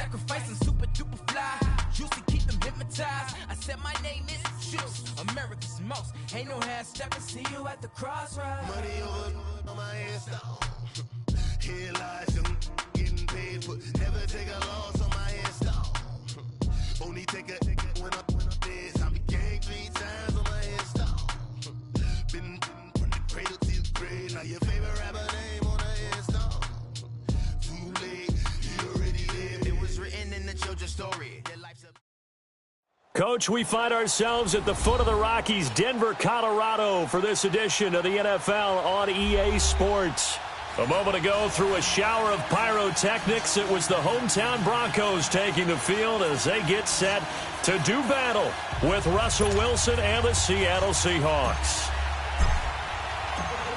sacrifice, I'm super duper fly. Used to keep them hypnotized. I said my name is Juice, America's most. Ain't no half stepping, see you at the crossroads. Money over on my hairstyle. Here lies young getting paid for. Never take a loss on my hairstyle. Only take a when I'm dead. I be gang 3 times on my hairstyle. Been from the cradle to the grave. Now your favorite rapper name on a hairstyle. Too late, you already lived. It was written in the children's story. Their life's a Coach, we find ourselves at the foot of the Rockies, Denver, Colorado, for this edition of the NFL on EA Sports. A moment ago, through a shower of pyrotechnics, it was the hometown Broncos taking the field as they get set to do battle with Russell Wilson and the Seattle Seahawks.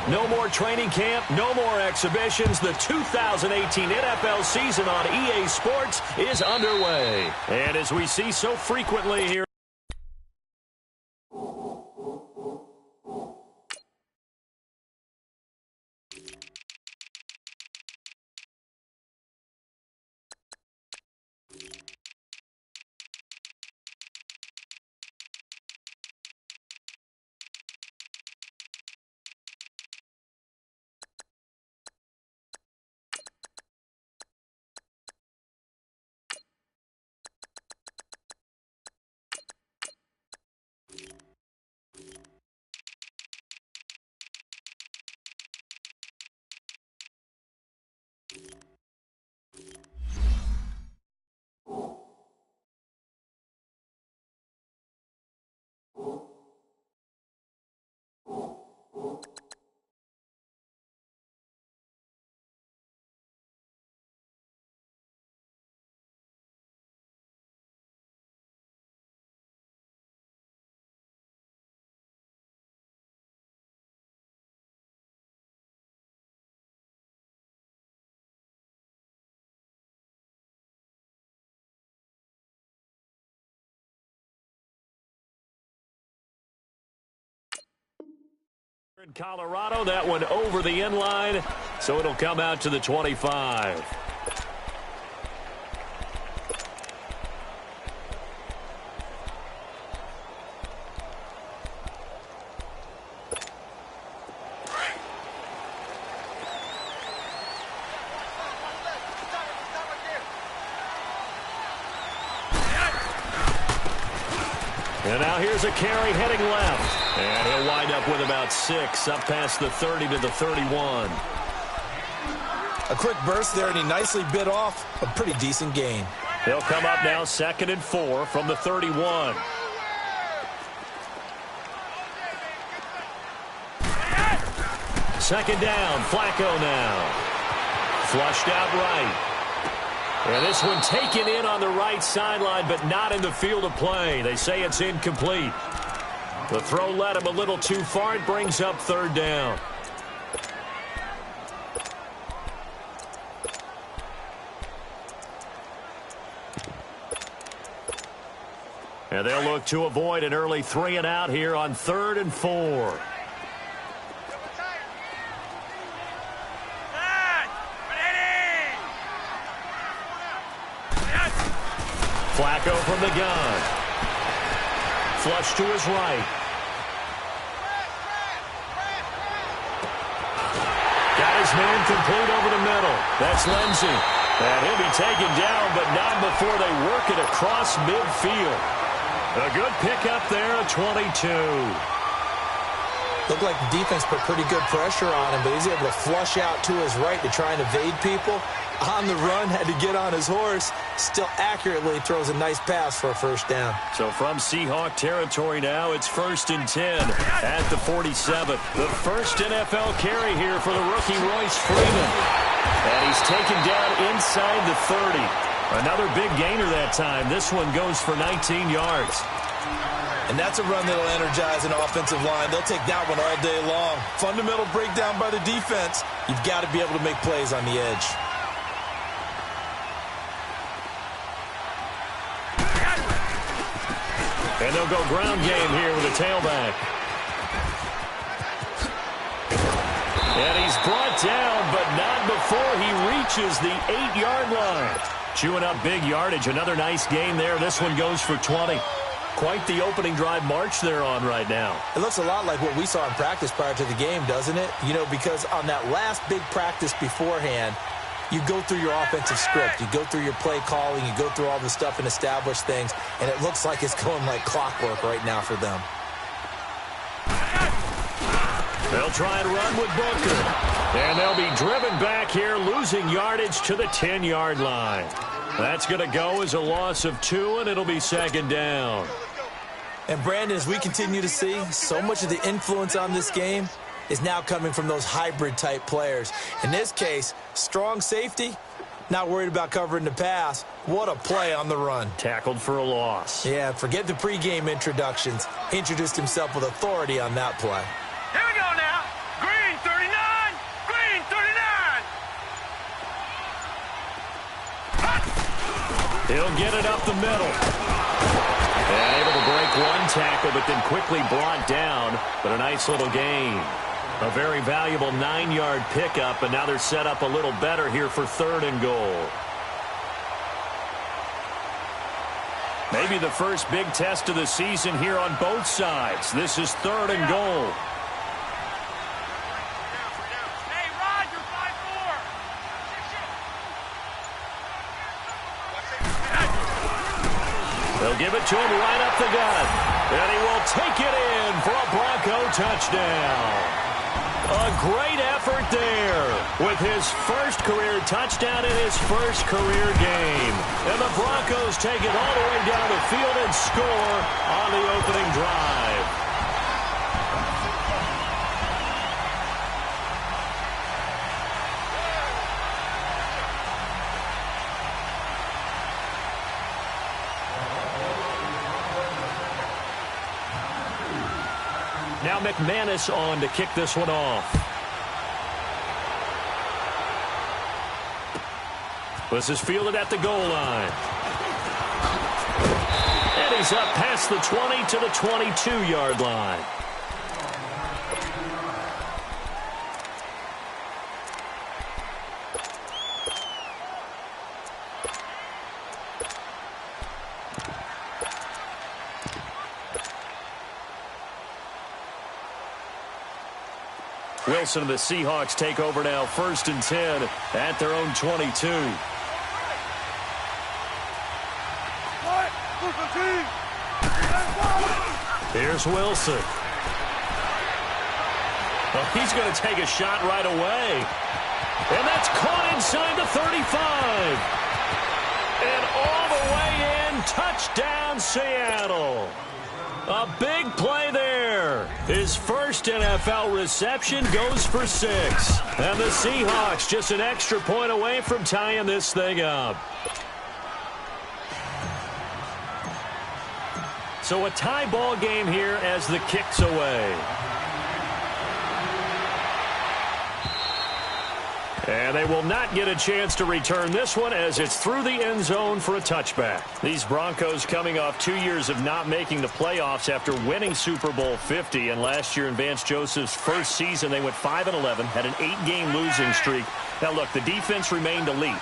No more training camp, no more exhibitions. The 2018 NFL season on EA Sports is underway. And as we see so frequently here, in Colorado, that one over the end line, so it'll come out to the 25. And now here's a carry heading left. And he'll wind up with about 6, up past the 30 to the 31. A quick burst there, and he nicely bit off a pretty decent gain. He'll come up now 2nd and 4 from the 31. Second down, Flacco now. Flushed out right. And this one taken in on the right sideline, but not in the field of play. They say it's incomplete. The throw led him a little too far. It brings up 3rd down. And they'll look to avoid an early 3 and out here on 3rd and 4. Flacco from the gun. Flush to his right. Got his man complete over the middle. That's Lindsey. And he'll be taken down, but not before they work it across midfield. A good pickup there, a 22. Looked like the defense put pretty good pressure on him, but he's able to flush out to his right to try and evade people. On the run, had to get on his horse. Still accurately throws a nice pass for a 1st down. So from Seahawk territory now, it's 1st and 10 at the 47. The first NFL carry here for the rookie Royce Freeman. And he's taken down inside the 30. Another big gainer that time. This one goes for 19 yards. And that's a run that'll energize an offensive line. They'll take that one all day long. Fundamental breakdown by the defense. You've got to be able to make plays on the edge. And they'll go ground game here with a tailback. And he's brought down, but not before he reaches the 8-yard line. Chewing up big yardage. Another nice gain there. This one goes for 20. Quite the opening drive march they're on right now. It looks a lot like what we saw in practice prior to the game, doesn't it? You know, because on that last big practice beforehand, you go through your offensive script. You go through your play calling. You go through all the stuff and establish things. And it looks like it's going like clockwork right now for them. They'll try and run with Booker. And they'll be driven back here, losing yardage to the 10-yard line. That's going to go as a loss of 2, and it'll be second down. And, Brandon, as we continue to see, so much of the influence on this game is now coming from those hybrid-type players. In this case, strong safety, not worried about covering the pass. What a play on the run. Tackled for a loss. Yeah, forget the pregame introductions. Introduced himself with authority on that play. Here we go now. Green 39. Green 39. He'll get it up the middle. And able to break one tackle, but then quickly brought down. But a nice little gain. A very valuable 9-yard pickup, and now they're set up a little better here for 3rd and goal. Maybe the first big test of the season here on both sides. This is 3rd and goal. They'll give it to him right up the gut. And he will take it in for a Bronco touchdown. A great effort there with his first career touchdown in his first career game. And the Broncos take it all the way down the field and score on the opening drive. Now McManus on to kick this one off. This is fielded at the goal line. And he's up past the 20 to the 22-yard line. Wilson and the Seahawks take over now, 1st and 10 at their own 22. Here's Wilson. Well, he's going to take a shot right away. And that's caught inside the 35. And all the way in, touchdown Seattle. A big play there. His first NFL reception goes for 6. And the Seahawks just an extra point away from tying this thing up. So a tie ball game here as the kick's away. And they will not get a chance to return this one as it's through the end zone for a touchback. These Broncos coming off 2 years of not making the playoffs after winning Super Bowl 50. And last year in Vance Joseph's first season, they went 5-11, had an 8-game losing streak. Now, look, the defense remained elite.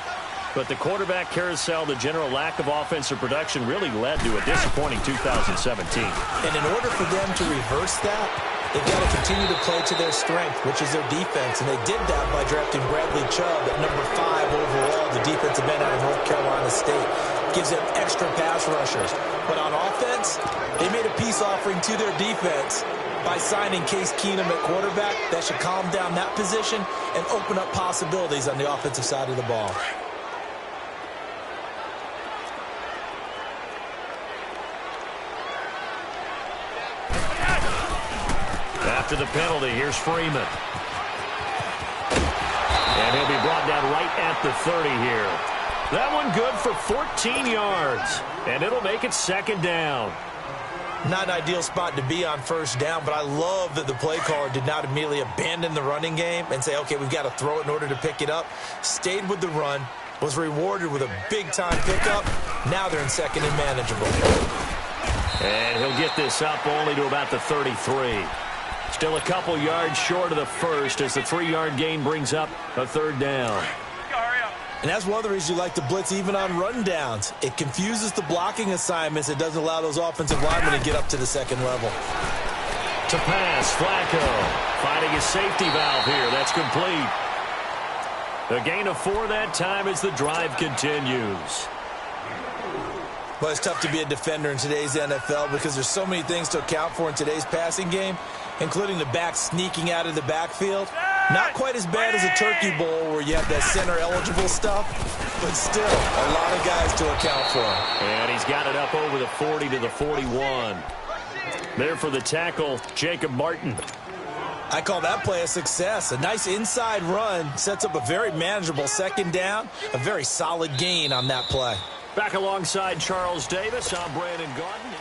But the quarterback carousel, the general lack of offensive production really led to a disappointing 2017. And in order for them to reverse that, they've got to continue to play to their strength, which is their defense. And they did that by drafting Bradley Chubb at number 5 overall, the defensive end out of North Carolina State. Gives them extra pass rushers. But on offense, they made a peace offering to their defense by signing Case Keenum at quarterback. That should calm down that position and open up possibilities on the offensive side of the ball. After the penalty, here's Freeman. And he'll be brought down right at the 30 here. That one good for 14 yards. And it'll make it 2nd down. Not an ideal spot to be on 1st down, but I love that the play caller did not immediately abandon the running game and say, okay, we've got to throw it in order to pick it up. Stayed with the run, was rewarded with a big-time pickup. Now they're in 2nd and manageable. And he'll get this up only to about the 33. Still a couple yards short of the 1st as the 3-yard gain brings up a 3rd down. And that's one of the reasons you like to blitz even on run downs. It confuses the blocking assignments. It doesn't allow those offensive linemen to get up to the second level. To pass, Flacco finding a safety valve here. That's complete. A gain of 4 that time as the drive continues. Well, it's tough to be a defender in today's NFL because there's so many things to account for in today's passing game, including the back sneaking out of the backfield. Not quite as bad as a turkey bowl where you have that center-eligible stuff, but still a lot of guys to account for. And he's got it up over the 40 to the 41. There for the tackle, Jacob Martin. I call that play a success. A nice inside run sets up a very manageable second down, a very solid gain on that play. Back alongside Charles Davis, I'm Brandon Gaudin.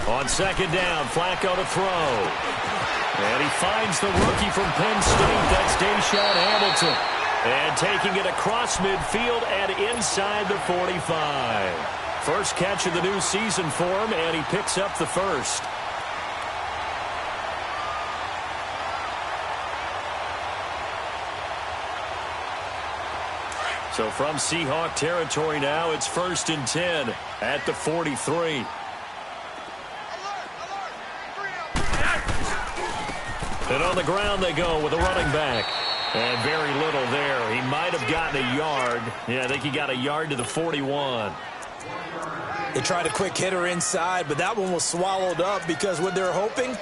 On second down, Flacco to throw. And he finds the rookie from Penn State. That's Deshaun Hamilton. And taking it across midfield and inside the 45. First catch of the new season for him, and he picks up the first. So from Seahawk territory now, it's 1st and 10 at the 43. And on the ground they go with a running back. And very little there. He might have gotten a yard. Yeah, I think he got a yard to the 41. They tried a quick hitter inside, but that one was swallowed up because what they're hoping,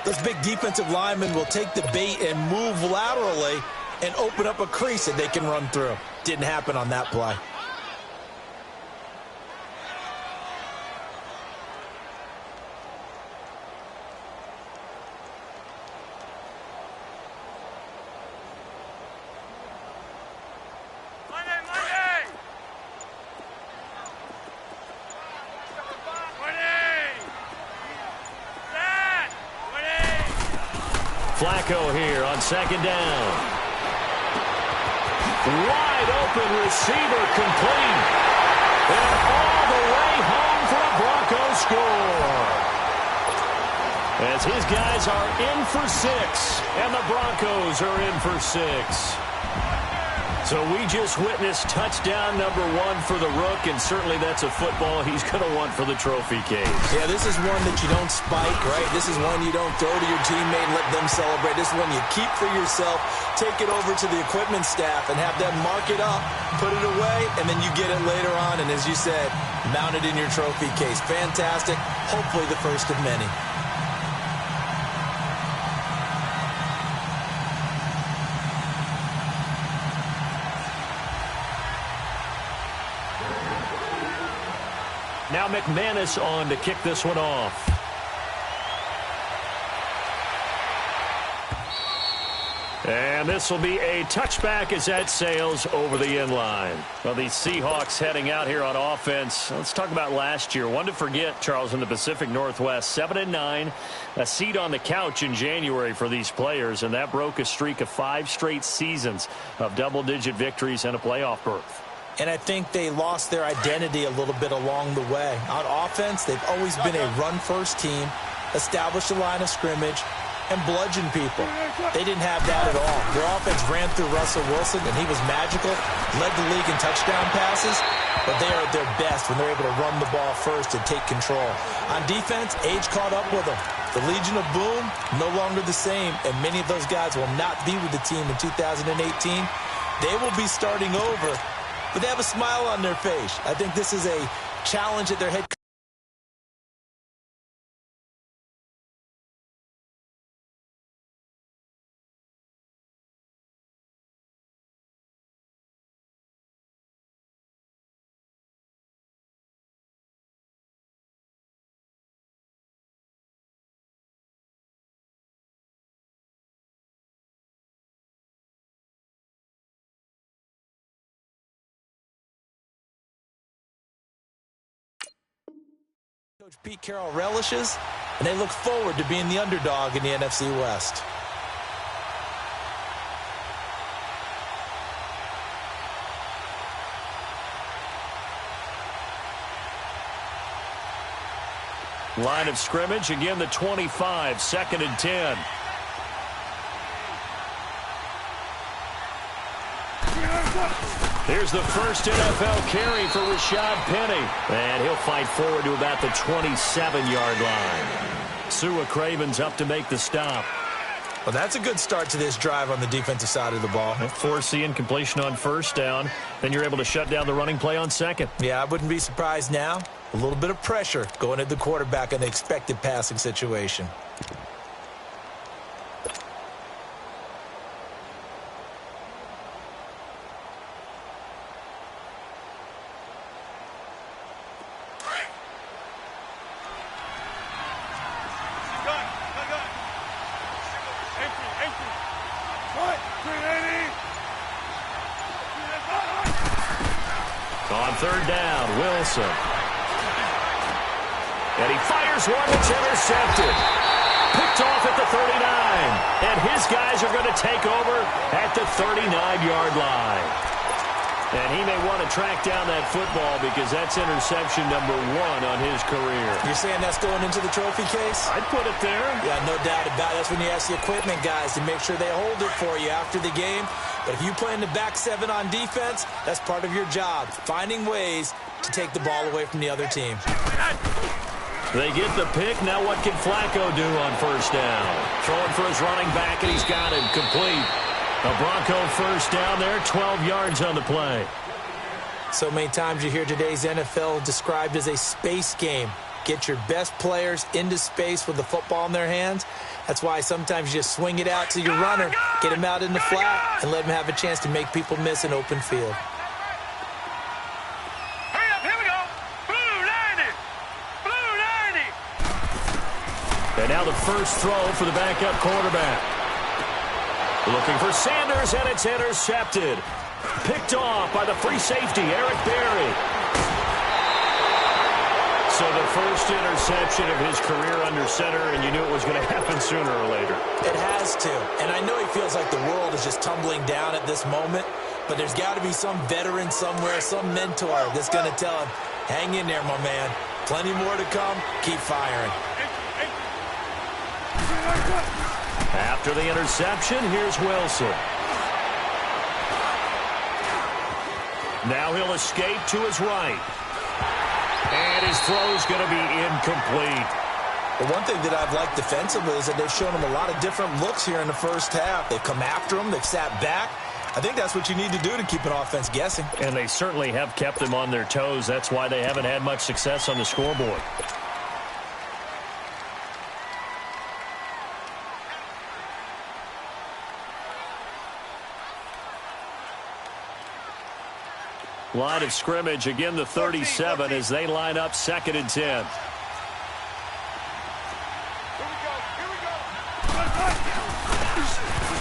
those big defensive linemen will take the bait and move laterally and open up a crease that they can run through. Didn't happen on that play. Flacco here on second down. Wide open receiver complete. And all the way home for a Broncos score. As his guys are in for 6. And the Broncos are in for 6. So we just witnessed touchdown number 1 for the Rook, and certainly that's a football he's going to want for the trophy case. Yeah, this is one that you don't spike, right? This is one you don't throw to your teammate and let them celebrate. This is one you keep for yourself, take it over to the equipment staff, and have them mark it up, put it away, and then you get it later on, and as you said, mount it in your trophy case. Fantastic. Hopefully the first of many. Now McManus on to kick this one off. And this will be a touchback as that sails over the end line. Well, the Seahawks heading out here on offense. Let's talk about last year. One to forget, Charles, in the Pacific Northwest. 7-9, a seat on the couch in January for these players, and that broke a streak of 5 straight seasons of double-digit victories and a playoff berth. And I think they lost their identity a little bit along the way. On offense, they've always been a run-first team, established a line of scrimmage, and bludgeon people. They didn't have that at all. Their offense ran through Russell Wilson, and he was magical, led the league in touchdown passes, but they are at their best when they're able to run the ball first and take control. On defense, age caught up with them. The Legion of Boom, no longer the same, and many of those guys will not be with the team in 2018. They will be starting over, but they have a smile on their face. I think this is a challenge that their head coach. Coach Pete Carroll relishes, and they look forward to being the underdog in the NFC West. Line of scrimmage, again the 25, 2nd and 10. Here's the first NFL carry for Rashad Penny. And he'll fight forward to about the 27-yard line. Sua Craven's up to make the stop. Well, that's a good start to this drive on the defensive side of the ball. Forcing incompletion on first down. Then you're able to shut down the running play on second. Yeah, I wouldn't be surprised now. A little bit of pressure going at the quarterback in the expected passing situation. On third down, Wilson. And he fires one that's intercepted. Picked off at the 39. And his guys are going to take over at the 39-yard line. And he may want to track down that football because that's interception number 1 on his career. You're saying that's going into the trophy case? I'd put it there. Yeah, no doubt about it. That's when you ask the equipment guys to make sure they hold it for you after the game. But if you play in the back 7 on defense, that's part of your job, finding ways to take the ball away from the other team. They get the pick. Now what can Flacco do on first down? Throwing for his running back, and he's got it complete. A Bronco first down there, 12 yards on the play. So many times you hear today's NFL described as a space game. Get your best players into space with the football in their hands. That's why sometimes you just swing it out to your runner, get him out in the flat, and let him have a chance to make people miss an open field. Hurry up, here we go. Blue 90. Blue 90. And now the first throw for the backup quarterback. Looking for Sanders, and it's intercepted. Picked off by the free safety, Eric Berry. So the first interception of his career under center, and you knew it was going to happen sooner or later. It has to. And I know he feels like the world is just tumbling down at this moment, but there's got to be some veteran somewhere, some mentor that's going to tell him, hang in there, my man. Plenty more to come. Keep firing. After the interception, here's Wilson. Now he'll escape to his right. And his throw's going to be incomplete. The one thing that I've liked defensively is that they've shown him a lot of different looks here in the first half. They've come after him. They've sat back. I think that's what you need to do to keep an offense guessing. And they certainly have kept them on their toes. That's why they haven't had much success on the scoreboard. Line of scrimmage, again the 37 as they line up 2nd and 10.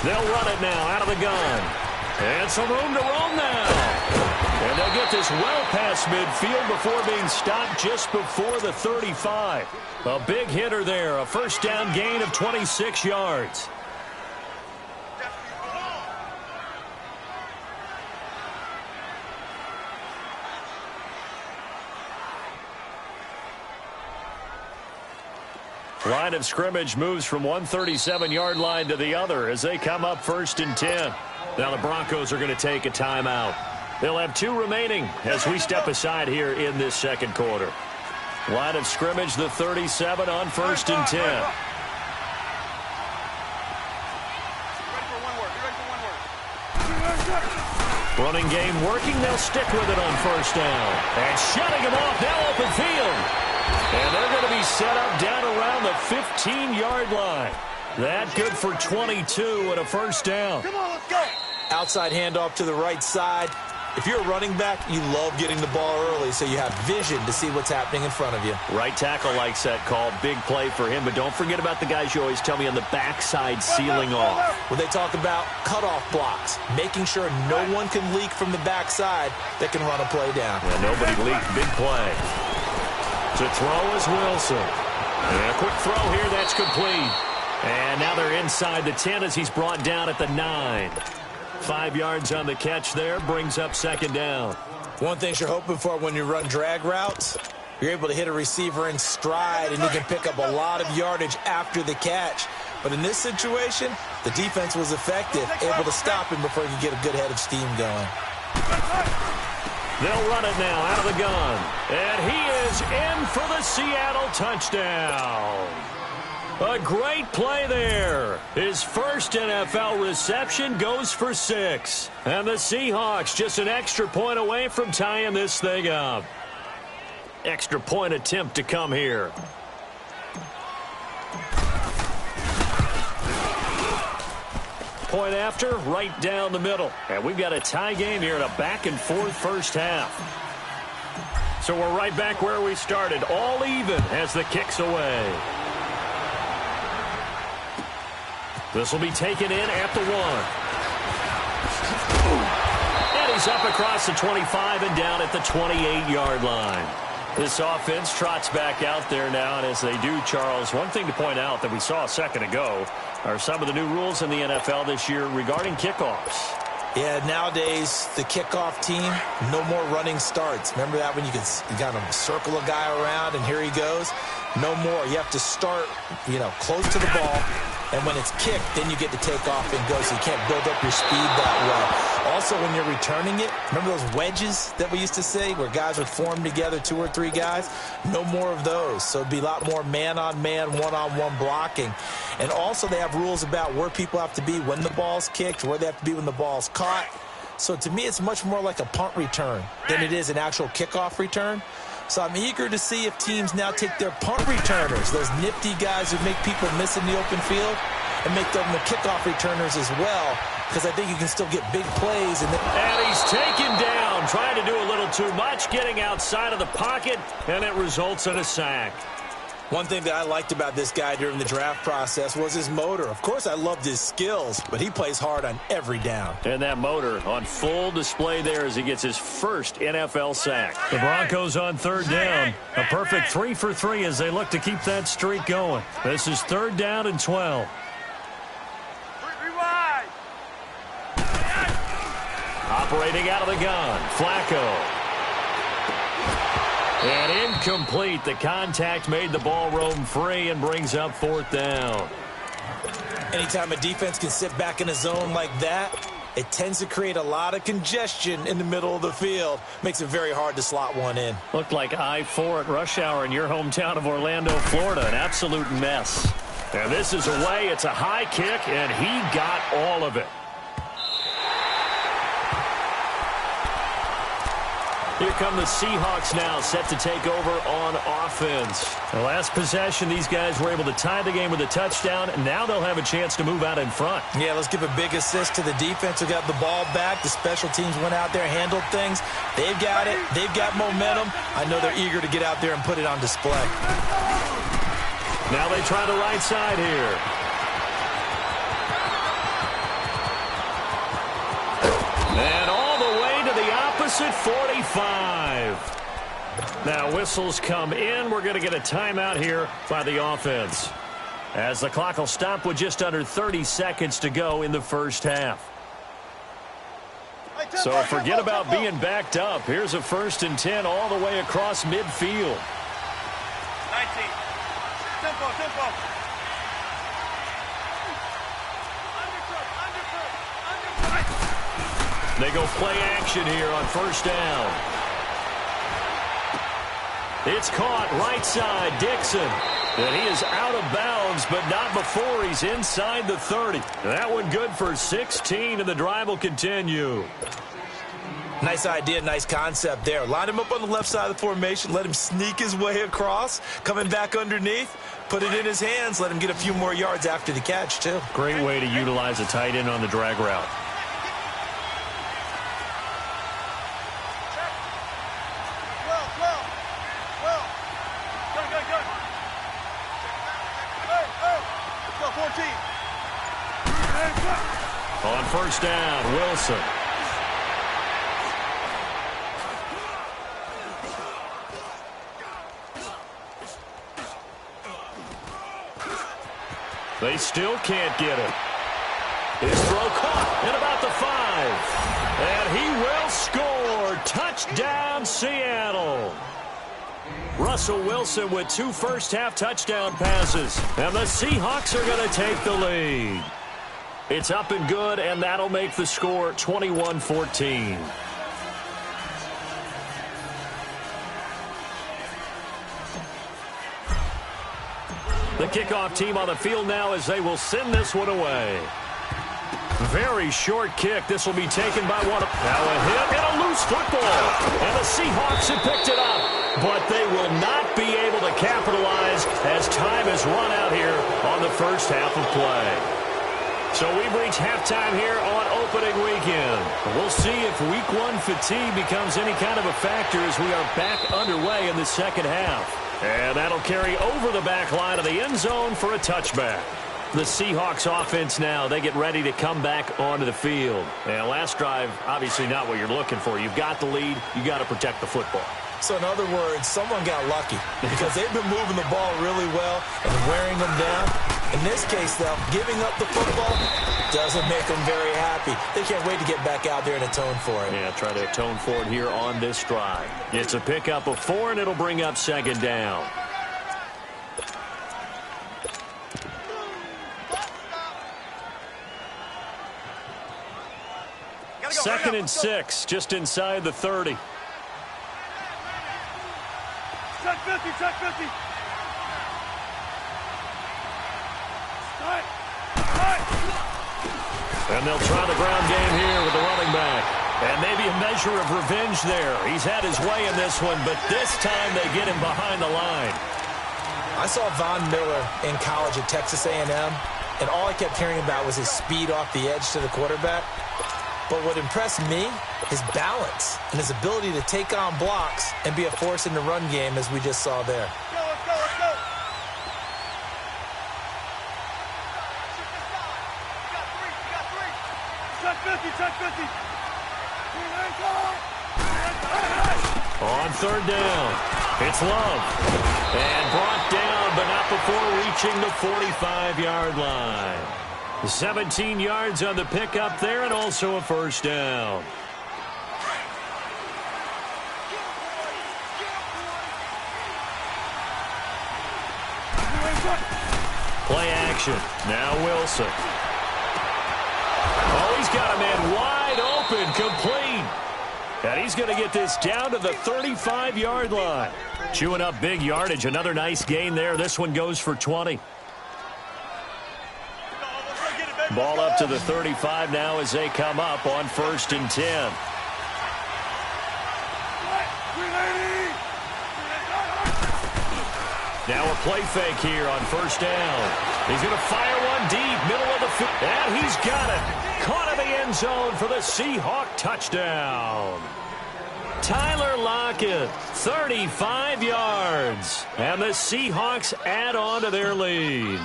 They'll run it now out of the gun. And some room to roam now. And they'll get this well past midfield before being stopped just before the 35. A big hitter there, a first down gain of 26 yards. Line of scrimmage moves from one 37-yard line to the other as they come up 1st and 10. Now the Broncos are going to take a timeout. They'll have 2 remaining as we step aside here in this second quarter. Line of scrimmage, the 37 on 1st and 10. Running game working. They'll stick with it on first down. And shutting him off now open field. And they're going to be set up down around the 15-yard line. That good for 22 and a first down. Come on, let's go. Outside handoff to the right side. If you're a running back, you love getting the ball early so you have vision to see what's happening in front of you. Right tackle likes that call. Big play for him. But don't forget about the guys you always tell me on the backside sealing off. Well, they talk about cutoff blocks, making sure no one can leak from the backside that can run a play down. Yeah, nobody leaked. Big play. To throw is Wilson. And a quick throw here, that's complete. And now they're inside the 10 as he's brought down at the 9. 5 yards on the catch there, brings up second down. One thing you're hoping for when you run drag routes, you're able to hit a receiver in stride, and you can pick up a lot of yardage after the catch. But in this situation, the defense was effective, able to stop him before he could get a good head of steam going. They'll run it now out of the gun. And he is in for the Seattle touchdown. A great play there. His first NFL reception goes for 6. And the Seahawks just an extra point away from tying this thing up. Extra point attempt to come here. Point after, right down the middle. And we've got a tie game here in a back-and-forth first half. So we're right back where we started, all even as the kick's away. This will be taken in at the 1. And he's up across the 25 and down at the 28-yard line. This offense trots back out there now, and as they do, Charles, one thing to point out that we saw a second ago are some of the new rules in the NFL this year regarding kickoffs. Yeah, nowadays, the kickoff team, no more running starts. Remember that when you got to circle a guy around, and here he goes? No more. You have to start, close to the ball, and when it's kicked, then you get to take off and go, so you can't build up your speed that way. Also, when you're returning it, remember those wedges that we used to say where guys would form together, 2 or 3 guys? No more of those. So it'd be a lot more man-on-man, one-on-one blocking. And also they have rules about where people have to be when the ball's kicked, where they have to be when the ball's caught. So to me, it's much more like a punt return than it is an actual kickoff return. So I'm eager to see if teams now take their punt returners, those nifty guys who make people miss in the open field, and make them the kickoff returners as well, because I think you can still get big plays. And he's taken down, trying to do a little too much, getting outside of the pocket, and it results in a sack. One thing that I liked about this guy during the draft process was his motor. Of course, I loved his skills, but he plays hard on every down. And that motor on full display there as he gets his first NFL sack. The Broncos on third down. A perfect 3 for 3 as they look to keep that streak going. This is 3rd down and 12. Operating out of the gun, Flacco. And incomplete. The contact made the ball roam free and brings up 4th down. Anytime a defense can sit back in a zone like that, it tends to create a lot of congestion in the middle of the field. Makes it very hard to slot one in. Looked like I-4 at rush hour in your hometown of Orlando, Florida. An absolute mess. And this is away. It's a high kick, and he got all of it. Here come the Seahawks now, set to take over on offense. The last possession, these guys were able to tie the game with a touchdown, and now they'll have a chance to move out in front. Yeah, let's give a big assist to the defense who got the ball back. The special teams went out there, handled things. They've got it. They've got momentum. I know they're eager to get out there and put it on display. Now they try the right side here. And all the way to the opposite 45. Now whistles come in. We're going to get a timeout here by the offense, as the clock will stop with just under 30 seconds to go in the first half. So forget about being backed up. Here's a 1st and 10 all the way across midfield. 19. Tempo, tempo. They go play action here on 1st down. It's caught right side, Dixon. And he is out of bounds, but not before he's inside the 30. That one good for 16, and the drive will continue. Nice idea, nice concept there. Line him up on the left side of the formation, let him sneak his way across, coming back underneath, put it in his hands, let him get a few more yards after the catch, too. Great way to utilize a tight end on the drag route. On 1st down, Wilson. They still can't get it. His throw caught at about the 5. And he will score. Touchdown, Seattle. Russell Wilson with 2 first-half touchdown passes. And the Seahawks are going to take the lead. It's up and good, and that'll make the score 21-14. The kickoff team on the field now as they will send this one away. Very short kick. This will be taken by one. Now a hit and a loose football. And the Seahawks have picked it up. But they will not be able to capitalize as time has run out here on the first half of play. So we've reached halftime here on opening weekend. We'll see if week 1 fatigue becomes any kind of a factor as we are back underway in the second half. And that'll carry over the back line of the end zone for a touchback. The Seahawks offense now, they get ready to come back onto the field. And last drive, obviously not what you're looking for. You've got the lead. You've got to protect the football. So in other words, someone got lucky because they've been moving the ball really well and wearing them down. In this case, though, giving up the football doesn't make them very happy. They can't wait to get back out there and atone for it. Yeah, try to atone for it here on this drive. It's a pickup of 4, and it'll bring up second down. Second and 6, just inside the 30. Check 50, check 50. And they'll try the ground game here with the running back. And maybe a measure of revenge there. He's had his way in this one, but this time they get him behind the line. I saw Von Miller in college at Texas A&M, and all I kept hearing about was his speed off the edge to the quarterback. But what impressed me, his balance and his ability to take on blocks and be a force in the run game as we just saw there. Let's go, let's go. Check 50, check 50. On third down, it's Love. And brought down, but not before reaching the 45-yard line. 17 yards on the pickup there, and also a first down. Play action. Now Wilson. Oh, he's got a man wide open, complete. And he's going to get this down to the 35-yard line. Chewing up big yardage. Another nice gain there. This one goes for 20. Ball up to the 35 now as they come up on 1st and 10. Now a play fake here on 1st down. He's going to fire one deep, middle of the field. And he's got it. Caught in the end zone for the Seahawk touchdown. Tyler Lockett, 35 yards. And the Seahawks add on to their lead.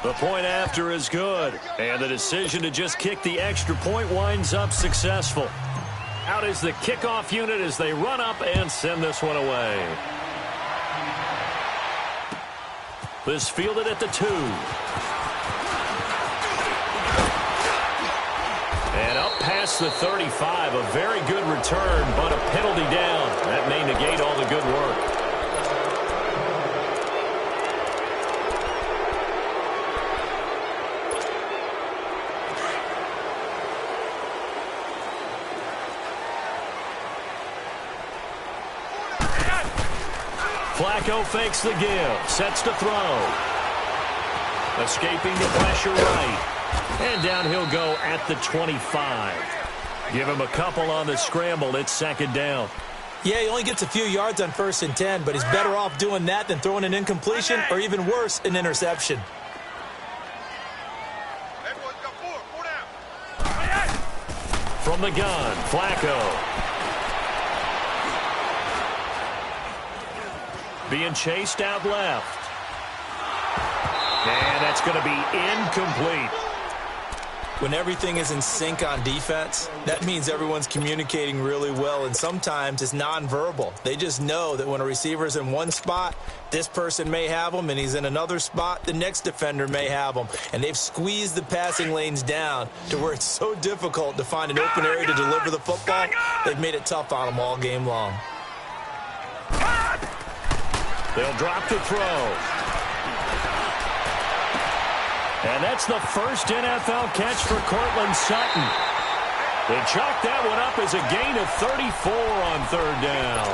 The point after is good. And the decision to just kick the extra point winds up successful. Out is the kickoff unit as they run up and send this one away. This fielded at the 2. And up past the 35. A very good return, but a penalty down. That may negate all the good work. Flacco fakes the give, sets to throw. Escaping the pressure right. And down he'll go at the 25. Give him a couple on the scramble. It's second down. Yeah, he only gets a few yards on 1st and 10, but he's better off doing that than throwing an incompletion or even worse, an interception. From the gun, Flacco. Being chased out left. And that's going to be incomplete. When everything is in sync on defense, that means everyone's communicating really well, and sometimes it's nonverbal. They just know that when a receiver's in one spot, this person may have him, and he's in another spot, the next defender may have him. And they've squeezed the passing lanes down to where it's so difficult to find an open area to deliver the football. They've made it tough on them all game long. They'll drop the throw. And that's the first NFL catch for Cortland Sutton. They chalk that one up as a gain of 34 on third down.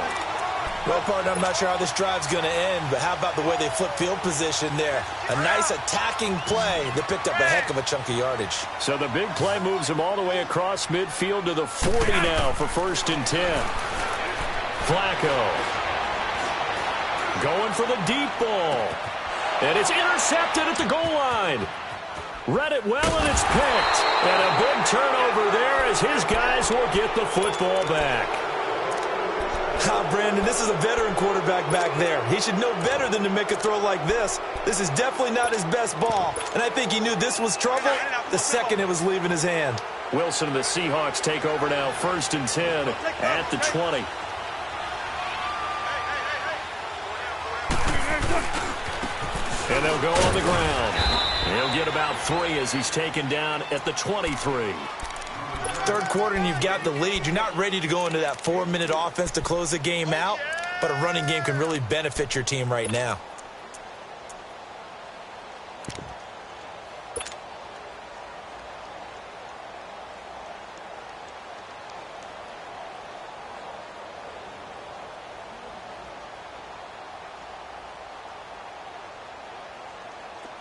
Well, partner, I'm not sure how this drive's going to end, but how about the way they flip field position there? A nice attacking play that picked up a heck of a chunk of yardage. So the big play moves them all the way across midfield to the 40 now for 1st and 10. Flacco going for the deep ball. And it's intercepted at the goal line. Read it well, and it's picked. And a big turnover there as his guys will get the football back. Brandon, this is a veteran quarterback back there. He should know better than to make a throw like this. This is definitely not his best ball. And I think he knew this was trouble the second it was leaving his hand. Wilson and the Seahawks take over now, 1st and 10 at the 20. And they'll go on the ground. He'll get about 3 as he's taken down at the 23. Third quarter and you've got the lead. You're not ready to go into that 4-minute offense to close the game out, but a running game can really benefit your team right now.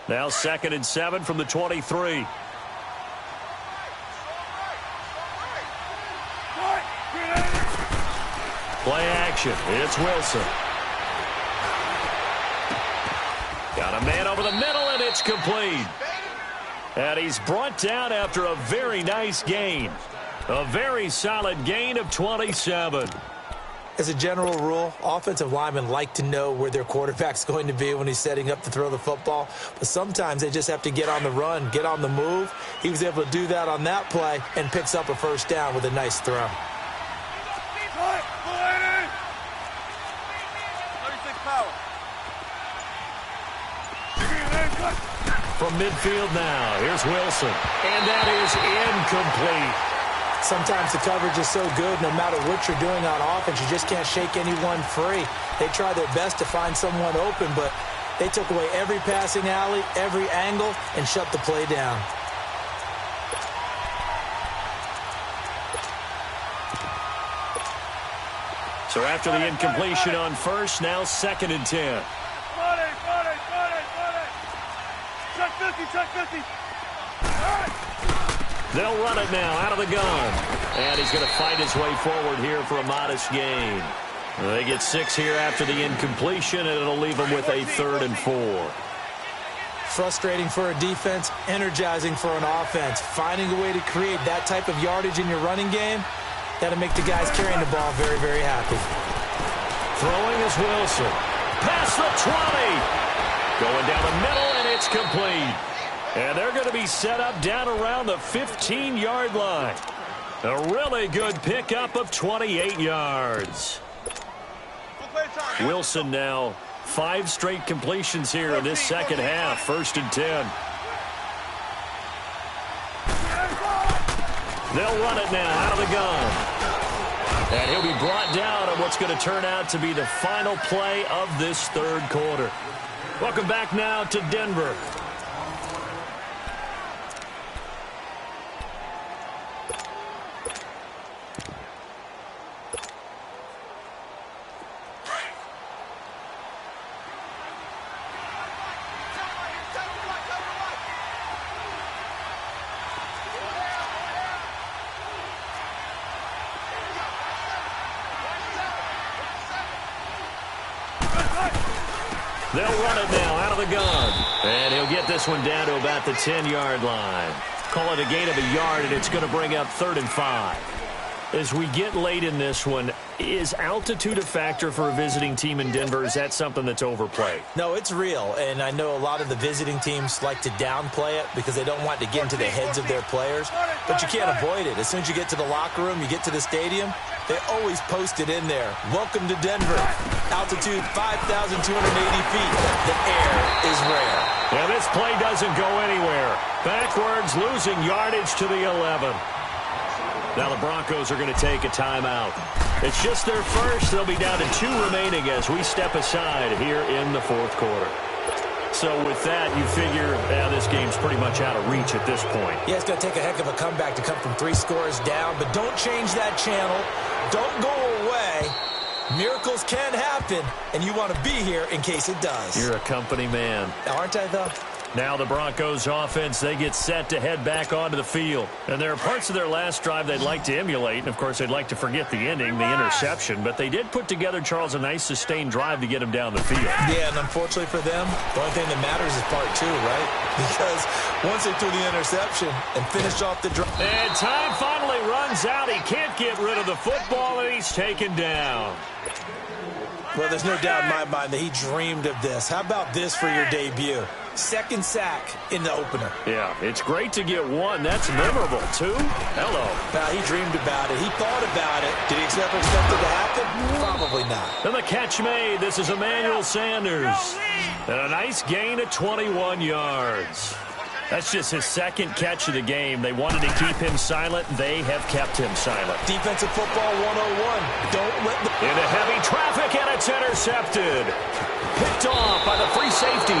Now 2nd and 7 from the 23. Play action. It's Wilson. Got a man over the middle, and it's complete. And he's brought down after a very nice gain. A very solid gain of 27. As a general rule, offensive linemen like to know where their quarterback's going to be when he's setting up to throw the football. But sometimes they just have to get on the run, get on the move. He was able to do that on that play and picks up a 1st down with a nice throw. From midfield now, here's Wilson. And that is incomplete. Sometimes the coverage is so good, no matter what you're doing on offense, you just can't shake anyone free. They try their best to find someone open, but they took away every passing alley, every angle, and shut the play down. So after the incompletion on 1st, now 2nd and 10. Check 50. They'll run it now out of the gun. And he's going to fight his way forward here for a modest gain. They get 6 here after the incompletion, and it'll leave them with a 3rd and 4. Frustrating for a defense, energizing for an offense. Finding a way to create that type of yardage in your running game, that'll make the guys carrying the ball very, very happy. Throwing is Wilson. Past the 20. Going down the middle, and it's complete. And they're going to be set up down around the 15-yard line. A really good pickup of 28 yards. Wilson now 5 straight completions here in this second half. 1st and 10. They'll run it now out of the gun. And he'll be brought down on what's going to turn out to be the final play of this 3rd quarter. Welcome back now to Denver. They'll run it now out of the gun. And he'll get this one down to about the 10-yard line. Call it a gain of a yard, and it's going to bring up 3rd and 5. As we get late in this one, is altitude a factor for a visiting team in Denver? Is that something that's overplayed? No, it's real, and I know a lot of the visiting teams like to downplay it because they don't want to get into the heads of their players, but you can't avoid it. As soon as you get to the locker room, you get to the stadium, they always post it in there. Welcome to Denver. Altitude 5,280 feet. The air is rare. Yeah, this play doesn't go anywhere. Backwards, losing yardage to the 11. Now the Broncos are going to take a timeout. It's just their first. They'll be down to 2 remaining as we step aside here in the fourth quarter. So with that, you figure this game's pretty much out of reach at this point. Yeah, it's going to take a heck of a comeback to come from 3 scores down, but don't change that channel. Don't go away. Miracles can happen, and you want to be here in case it does. You're a company man. Aren't I, though? Now the Broncos offense, they get set to head back onto the field. And there are parts of their last drive they'd like to emulate. And, of course, they'd like to forget the ending, the interception. But they did put together, Charles, a nice sustained drive to get them down the field. Yeah, and unfortunately for them, the only thing that matters is part 2, right? Because once they threw the interception and finished off the drive. And time finally runs out. He can't get rid of the football, and he's taken down. Well, there's no doubt in my mind that he dreamed of this. How about this for your debut? 2nd sack in the opener. Yeah, it's great to get 1. That's memorable, 2. Hello. He dreamed about it. He thought about it. Did he expect it to happen? Probably not. And the catch made. This is Emmanuel Sanders. And a nice gain of 21 yards. That's just his 2nd catch of the game. They wanted to keep him silent. They have kept him silent. Defensive football 101. Don't let the... Into heavy traffic, and it's intercepted. Picked off by the free safety